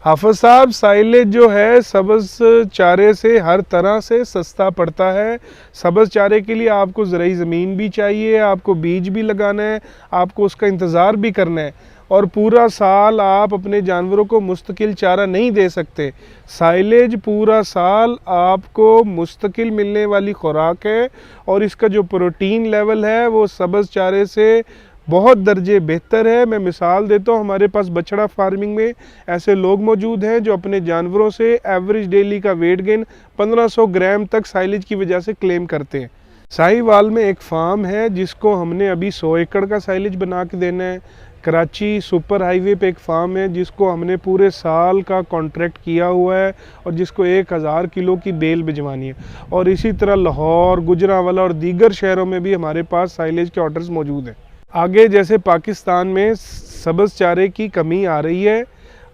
हाफिज साहब, साइलेज जो है सब्ज़ चारे से हर तरह से सस्ता पड़ता है। सब्ज़ चारे के लिए आपको ज़राई ज़मीन भी चाहिए, आपको बीज भी लगाना है, आपको उसका इंतज़ार भी करना है और पूरा साल आप अपने जानवरों को मुस्तकिल चारा नहीं दे सकते। साइलेज पूरा साल आपको मुस्तकिल मिलने वाली खुराक है और इसका जो प्रोटीन लेवल है वो सब्ज़ चारे से बहुत दर्जे बेहतर है। मैं मिसाल देता हूँ, हमारे पास बछड़ा फार्मिंग में ऐसे लोग मौजूद हैं जो अपने जानवरों से एवरेज डेली का वेट गेन 1500 ग्राम तक साइलेज की वजह से क्लेम करते हैं। साहिवाल में एक फार्म है जिसको हमने अभी 100 एकड़ का साइलेज बना के देना है। कराची सुपर हाईवे पे एक फार्म है जिसको हमने पूरे साल का कॉन्ट्रैक्ट किया हुआ है और जिसको 1000 किलो की बेल भिजवानी है। और इसी तरह लाहौर, गुजरांवाला और दीगर शहरों में भी हमारे पास साइलेज के ऑर्डर्स मौजूद हैं। आगे जैसे पाकिस्तान में सब्ज़ चारे की कमी आ रही है,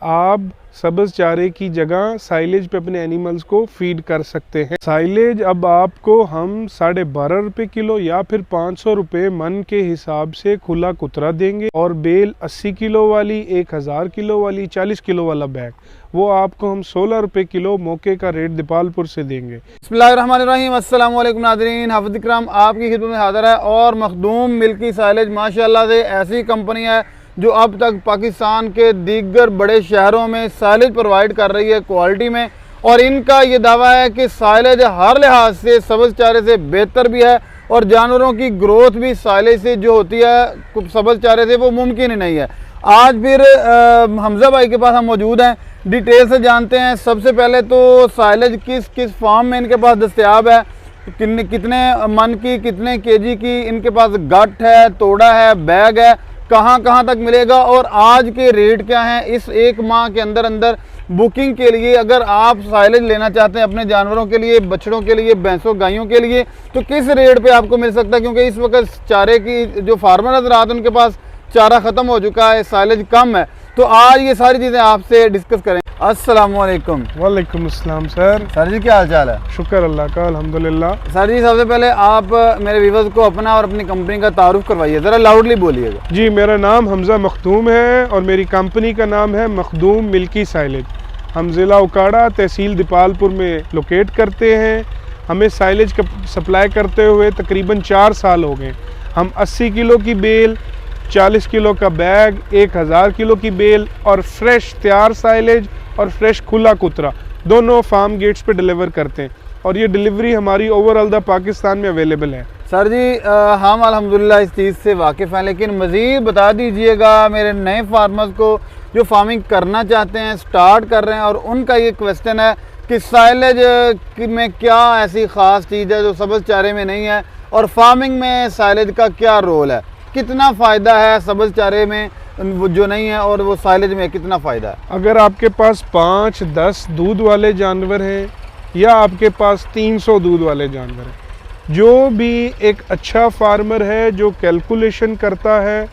आप सब्ज़ चारे की जगह साइलेज पे अपने एनिमल्स को फीड कर सकते हैं। साइलेज अब आपको हम 12.5 रुपये किलो या फिर 500 रुपये मन के हिसाब से खुला कुतरा देंगे और बेल 80 किलो वाली, 1000 किलो वाली, 40 किलो वाला बैग वो आपको हम 16 रुपये किलो मौके का रेट दीपालपुर से देंगे। बिस्मिल्लाहिर्रहमानिर्रहीम, अस्सलाम वालेकुम नाज़रीन, हाफ़िज़ इकराम आपकी खिदमत में हाज़िर है। और मखदूम मिल्की साइलेज माशाल्लाह से ऐसी कंपनी है जो अब तक पाकिस्तान के दीगर बड़े शहरों में साइलेज प्रोवाइड कर रही है क्वालिटी में। और इनका ये दावा है कि साइलेज हर लिहाज से सब्ज़ चारे से बेहतर भी है और जानवरों की ग्रोथ भी साइलेज से जो होती है सब्ज़ चारे से वो मुमकिन ही नहीं है। आज फिर हमजा भाई के पास हम मौजूद हैं, डिटेल से जानते हैं। सबसे पहले तो साइलेज किस किस फार्म में इनके पास दस्तयाब है, कितने मन की, कितने केजी की इनके पास गट है, तोड़ा है, बैग है, कहाँ कहाँ तक मिलेगा और आज के रेट क्या हैं। इस एक माह के अंदर अंदर बुकिंग के लिए अगर आप साइलेज लेना चाहते हैं अपने जानवरों के लिए, बछड़ों के लिए, भैंसों गायों के लिए, तो किस रेट पे आपको मिल सकता है? क्योंकि इस वक्त चारे की जो फार्मर हज़रात उनके पास चारा ख़त्म हो चुका है, साइलेज कम है। तो आज ये सारी चीज़ें आपसे डिस्कस करें। अस्सलाम वालेकुम। वालेकुम अस्सलाम सर। सर जी क्या हाल चाल है? शुक्र अल्लाह का, अल्हम्दुलिल्लाह। सर जी सबसे पहले आप मेरे व्यूअर्स को अपना और अपनी कंपनी का तारुफ करवाइए, ज़रा लाउडली बोलिएगा। जी, मेरा नाम हमजा मखदूम है और मेरी कंपनी का नाम है मखदूम मिल्की साइलेज। हम ज़िला उकाड़ा, तहसील दीपालपुर में लोकेट करते हैं। हमें साइलेज का सप्लाई करते हुए तकरीबन 4 साल हो गए। हम 80 किलो की बेल, 40 किलो का बैग, 1000 किलो की बेल और फ्रेश तैयार साइलेज और फ्रेश खुला कुतरा दोनों फार्म गेट्स पे डिलीवर करते हैं और ये डिलीवरी हमारी ओवरऑल द पाकिस्तान में अवेलेबल है। सर जी हम अल्हम्दुलिल्लाह इस चीज़ से वाकिफ़ हैं, लेकिन मज़ीद बता दीजिएगा मेरे नए फार्मर्स को जो फार्मिंग करना चाहते हैं, स्टार्ट कर रहे हैं, और उनका ये क्वेश्चन है कि साइलेज में क्या ऐसी ख़ास चीज़ है जो सब्ज़ चारे में नहीं है और फार्मिंग में साइलेज का क्या रोल है, कितना फ़ायदा है सब्ज़ चारे में जो नहीं है और वो साइलेज में कितना फ़ायदा है? अगर आपके पास 5-10 दूध वाले जानवर हैं या आपके पास 300 दूध वाले जानवर हैं, जो भी एक अच्छा फार्मर है जो कैलकुलेशन करता है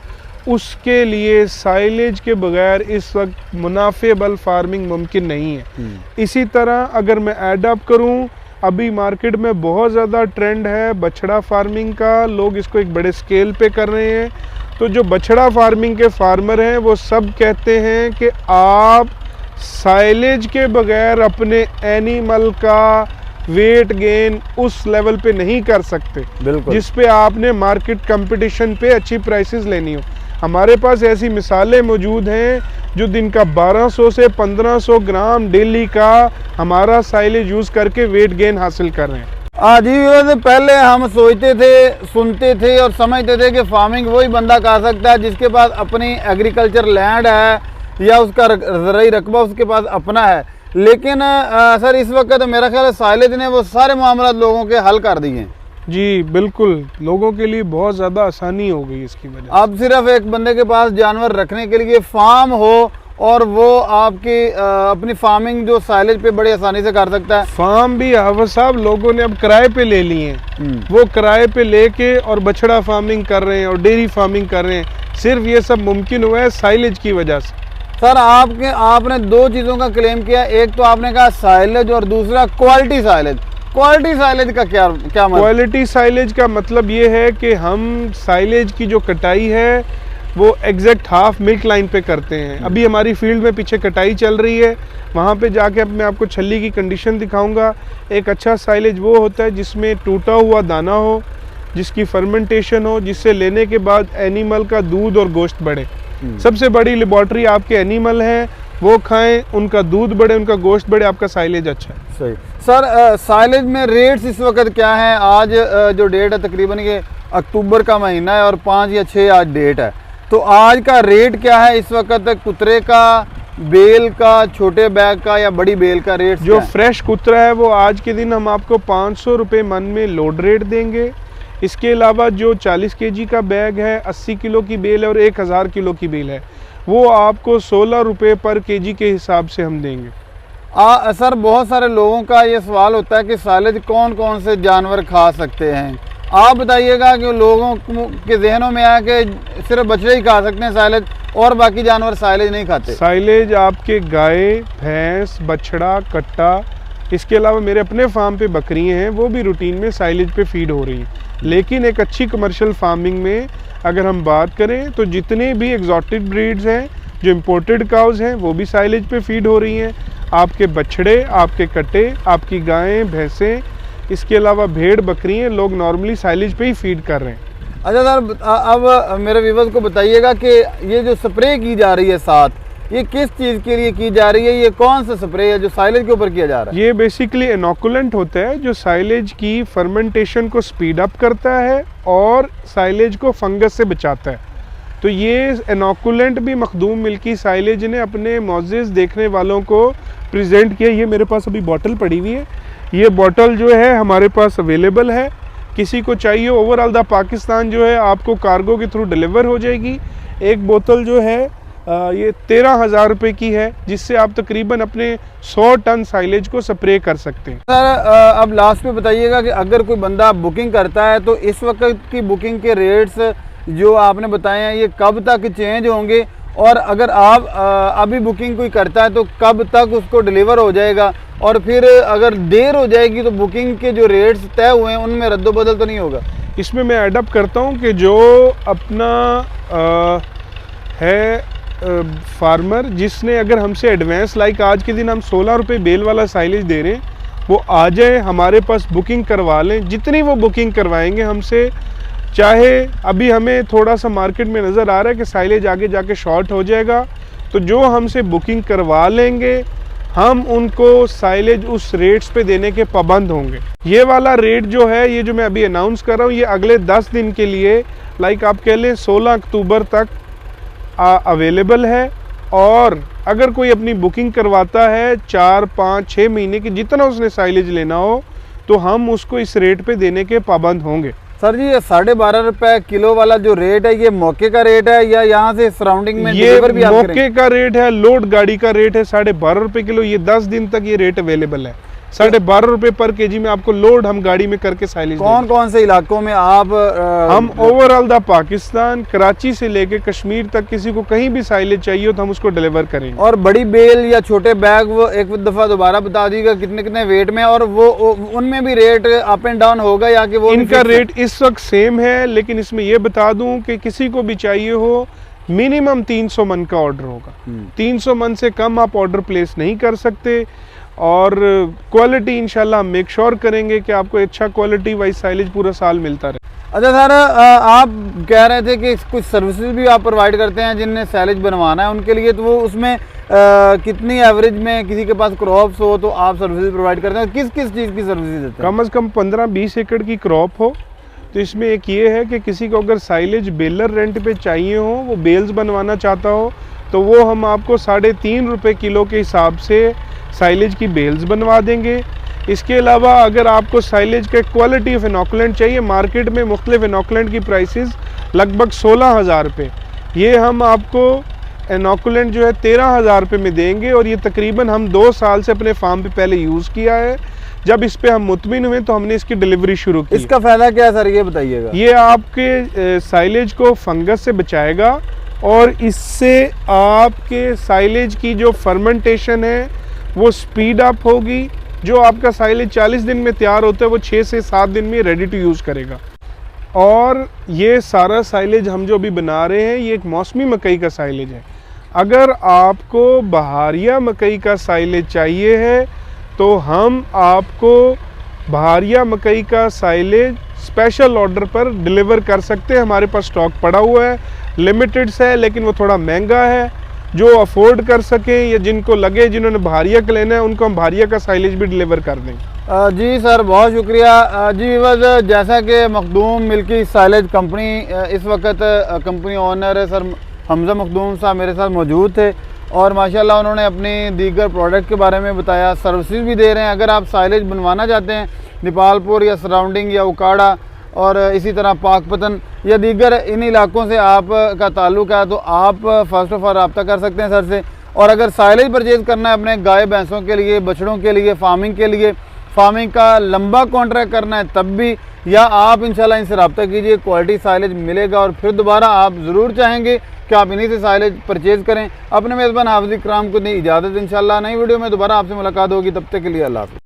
उसके लिए साइलेज के बगैर इस वक्त मुनाफेबल फार्मिंग मुमकिन नहीं है। इसी तरह अगर मैं ऐड अप करूं, अभी मार्केट में बहुत ज़्यादा ट्रेंड है बछड़ा फार्मिंग का, लोग इसको एक बड़े स्केल पे कर रहे हैं। तो जो बछड़ा फार्मिंग के फार्मर हैं वो सब कहते हैं कि आप साइलेज के बगैर अपने एनिमल का वेट गेन उस लेवल पे नहीं कर सकते जिस पे आपने मार्केट कंपटीशन पे अच्छी प्राइसेस लेनी हो। हमारे पास ऐसी मिसालें मौजूद हैं जो दिन का 1200 से 1500 ग्राम डेली का हमारा साइलेज यूज़ करके वेट गेन हासिल कर रहे हैं। जी, पहले हम सोचते थे, सुनते थे और समझते थे कि फार्मिंग वही बंदा कर सकता है जिसके पास अपनी एग्रीकल्चर लैंड है या उसका ज़राई रकबा उसके पास अपना है। लेकिन सर इस वक्त तो मेरा ख्याल है साइलेज ने वो सारे मामला लोगों के हल कर दिए हैं। जी बिल्कुल, लोगों के लिए बहुत ज़्यादा आसानी हो गई इसकी वजह। अब सिर्फ एक बंदे के पास जानवर रखने के लिए फार्म हो और वो आपकी अपनी फार्मिंग जो साइलेज पे बड़ी आसानी से कर सकता है। फार्म भी हाफिज साहब लोगों ने अब किराए पे ले लिए हैं, वो किराए पे लेके और बछड़ा फार्मिंग कर रहे हैं और डेयरी फार्मिंग कर रहे हैं। सिर्फ ये सब मुमकिन हुआ है साइलेज की वजह से। सर आपने 2 चीज़ों का क्लेम किया, एक तो आपने कहा साइलेज और दूसरा क्वालिटी साइलेज। क्वालिटी साइलेज का क्या मतलब? क्वालिटी साइलेज का मतलब ये है कि हम साइलेज की जो कटाई है वो एग्जैक्ट हाफ मिल्क लाइन पे करते हैं। अभी हमारी फील्ड में पीछे कटाई चल रही है, वहाँ पे जाके अब मैं आपको छल्ली की कंडीशन दिखाऊंगा। एक अच्छा साइलेज वो होता है जिसमें टूटा हुआ दाना हो, जिसकी फर्मेंटेशन हो, जिससे लेने के बाद एनिमल का दूध और गोश्त बढ़े। सबसे बड़ी लेबॉर्ट्री आपके एनिमल हैं, वो खाएं, उनका दूध बढ़े, उनका गोश्त बढ़े, आपका साइलेज अच्छा है। सही सर, साइलेज में रेट्स इस वक्त क्या है? आज जो डेट है तकरीबन ये अक्टूबर का महीना है और 5 या 6 आज डेट है, तो आज का रेट क्या है इस वक्त? कुतरे का, बेल का, छोटे बैग का या बड़ी बेल का रेट? जो फ्रेश कुतरा है वो आज के दिन हम आपको 500 रुपये मन में लोड रेट देंगे। इसके अलावा जो 40 केजी का बैग है, 80 किलो की बेल है और 1000 किलो की बेल है, वो आपको 16 रुपये पर केजी के हिसाब से हम देंगे। सर बहुत सारे लोगों का ये सवाल होता है कि साइलेज कौन कौन से जानवर खा सकते हैं, आप बताइएगा कि लोगों के जहनों में आया कि सिर्फ बछड़े ही खा सकते हैं साइलेज और बाकी जानवर साइलेज नहीं खाते। साइलेज आपके गाय, भैंस, बछड़ा, कट्टा, इसके अलावा मेरे अपने फार्म पे बकरियां हैं, वो भी रूटीन में साइलेज पे फीड हो रही हैं। लेकिन एक अच्छी कमर्शियल फार्मिंग में अगर हम बात करें तो जितने भी एग्जॉटिक ब्रीड्स हैं, जो इम्पोर्टेड काउज हैं, वो भी साइलेज पे फीड हो रही हैं। आपके बछड़े, आपके कट्टे, आपकी गायें, भैंसें, इसके अलावा भेड़, बकरियां, लोग नॉर्मली साइलेज पे ही फीड कर रहे हैं। अच्छा सर, अब मेरे व्यूअर्स को बताइएगा कि ये जो स्प्रे की जा रही है साथ, ये किस चीज़ के लिए की जा रही है? ये कौन सा स्प्रे है जो साइलेज के ऊपर किया जा रहा है? ये बेसिकली इनोकुलेंट होता है जो साइलेज की फर्मेंटेशन को स्पीड अप करता है और साइलेज को फंगस से बचाता है। तो ये इनोकुलेंट भी मखदूम मिल्की साइलेज ने अपने मौजिज़ देखने वालों को प्रेजेंट किया। ये मेरे पास अभी बॉटल पड़ी हुई है, ये बॉटल जो है हमारे पास अवेलेबल है, किसी को चाहिए ओवरऑल द पाकिस्तान जो है आपको कार्गो के थ्रू डिलीवर हो जाएगी। एक बोतल जो है ये 13,000 रुपये की है, जिससे आप तकरीबन अपने 100 टन साइलेज को स्प्रे कर सकते हैं। सर अब लास्ट में बताइएगा कि अगर कोई बंदा बुकिंग करता है तो इस वक्त की बुकिंग के रेट्स जो आपने बताए हैं ये कब तक चेंज होंगे, और अगर आप अभी बुकिंग कोई करता है तो कब तक उसको डिलीवर हो जाएगा, और फिर अगर देर हो जाएगी तो बुकिंग के जो रेट्स तय हुए हैं उनमें रद्दोबदल तो नहीं होगा? इसमें मैं एडअप करता हूँ कि जो अपना है फार्मर जिसने अगर हमसे एडवांस, लाइक आज के दिन हम 16 रुपये बेल वाला साइलेज दे रहे हैं, वो आ जाए हमारे पास बुकिंग करवा लें। जितनी वो बुकिंग करवाएंगे हमसे, चाहे अभी हमें थोड़ा सा मार्केट में नज़र आ रहा है कि साइलेज आगे जाके शॉर्ट हो जाएगा, तो जो हमसे बुकिंग करवा लेंगे हम उनको साइलेज उस रेट्स पे देने के पाबंद होंगे। ये वाला रेट जो है, ये जो मैं अभी अनाउंस कर रहा हूँ, ये अगले 10 दिन के लिए, लाइक आप कह लें 16 अक्टूबर तक अवेलेबल है। और अगर कोई अपनी बुकिंग करवाता है 4, 5, 6 महीने की, जितना उसने साइलेज लेना हो, तो हम उसको इस रेट पे देने के पाबंद होंगे। सर जी, ये 12.5 रुपए किलो वाला जो रेट है, ये मौके का रेट है या यहाँ से सराउंडिंग में ये डिलीवर भी आप मौके करेंगे? का रेट है, लोड गाड़ी का रेट है 12.5 रुपए किलो। ये 10 दिन तक ये रेट अवेलेबल है। 12.5 रुपए पर केजी में आपको लोड हम गाड़ी में करके साइलेज। कौन कौन से इलाकों में आप हम ओवरऑल द पाकिस्तान, कराची से लेके कश्मीर तक, किसी को कहीं भी साइलेज चाहिए तो हम उसको डिलीवर करेंगे। और बड़ी बेल या छोटे बैग वो एक दफ़ा दोबारा बता दीजिएगा कितने कितने वेट में, और वो उनमें भी रेट अप एंड डाउन होगा या कि वो? इनका रेट इस वक्त सेम है, लेकिन इसमें यह बता दूं कि किसी को भी चाहिए हो मिनिमम 300 मन का ऑर्डर होगा। 300 मन से कम आप ऑर्डर प्लेस नहीं कर सकते। और क्वालिटी इंशाल्लाह हम मेक श्योर करेंगे कि आपको अच्छा क्वालिटी वाइज साइलेज पूरा साल मिलता रहे। अच्छा सर, आप कह रहे थे कि कुछ सर्विसेज भी आप प्रोवाइड करते हैं जिनने साइलेज बनवाना है उनके लिए, तो वो उसमें कितनी एवरेज में किसी के पास क्रॉप्स हो तो आप सर्विसेज प्रोवाइड करते हैं? किस किस चीज़ की सर्विसेज देते हैं? कम से कम 15-20 एकड़ की क्रॉप हो तो इसमें एक ये है कि किसी को अगर साइलेज बेलर रेंट पे चाहिए हो, वो बेल्स बनवाना चाहता हो, तो वो हम आपको 3.5 रुपये किलो के हिसाब से साइलेज की बेल्स बनवा देंगे। इसके अलावा अगर आपको साइलेज के क्वालिटी ऑफ इनोकुलेंट चाहिए, मार्केट में मुख्तलिफ इनोकुलेंट की प्राइसेस लगभग 16,000 रुपये, ये हम आपको इनोकुलेंट जो है 13,000 रुपये में देंगे। और ये तकरीबन हम 2 साल से अपने फार्म पे पहले यूज़ किया है। जब इस पे हम मुतमिन हुए तो हमने इसकी डिलीवरी शुरू की। इसका फ़ायदा क्या है सर, ये बताइएगा? ये आपके साइलेज को फंगस से बचाएगा और इससे आपके साइलेज की जो फर्मेंटेशन है वो स्पीड अप होगी। जो आपका साइलेज 40 दिन में तैयार होता है वो 6 से 7 दिन में रेडी टू यूज़ करेगा। और ये सारा साइलेज हम जो अभी बना रहे हैं ये एक मौसमी मकई का साइलेज है। अगर आपको बहारिया मकई का साइलेज चाहिए है तो हम आपको बहारिया मकई का साइलेज स्पेशल ऑर्डर पर डिलीवर कर सकते हैं। हमारे पास स्टॉक पड़ा हुआ है, लिमिटेड है, लेकिन वो थोड़ा महंगा है। जो अफोर्ड कर सकें या जिनको लगे जिन्होंने बहारिया का लेना है उनको हम बहारिया का साइलेज भी डिलीवर कर देंगे। जी सर, बहुत शुक्रिया। जी बस जैसा कि मखदूम मिल्की साइलेज कंपनी इस वक्त कंपनी ओनर है सर हमजा मखदूम साहब मेरे साथ मौजूद थे और माशाल्लाह उन्होंने अपनी दीगर प्रोडक्ट के बारे में बताया, सर्विसेज भी दे रहे हैं। अगर आप साइलेज बनवाना चाहते हैं नेपालपुर या सराउंडिंग या उकाड़ा और इसी तरह पाकपतन या दीगर इन इलाकों से आपका ताल्लुक है तो आप फर्स्ट ऑफ ऑल रब्ता कर सकते हैं सर से। और अगर साइलेज परचेज़ करना है अपने गाय भैंसों के लिए, बछड़ों के लिए, फार्मिंग के लिए, फार्मिंग का लंबा कॉन्ट्रैक्ट करना है तब भी, या आप इंशाल्लाह इनसे रब्ता कीजिए, क्वालिटी साइलेज मिलेगा और फिर दोबारा आप ज़रूर चाहेंगे कि आप इन्हीं से साइलेज परचेज़ करें। अपने मेज़बान हाफिज़ इकराम को दी इजाज़त, इंशाल्लाह नई वीडियो में दोबारा आपसे मुलाकात होगी, तब तक के लिए अल्लाह हाफ़िज़।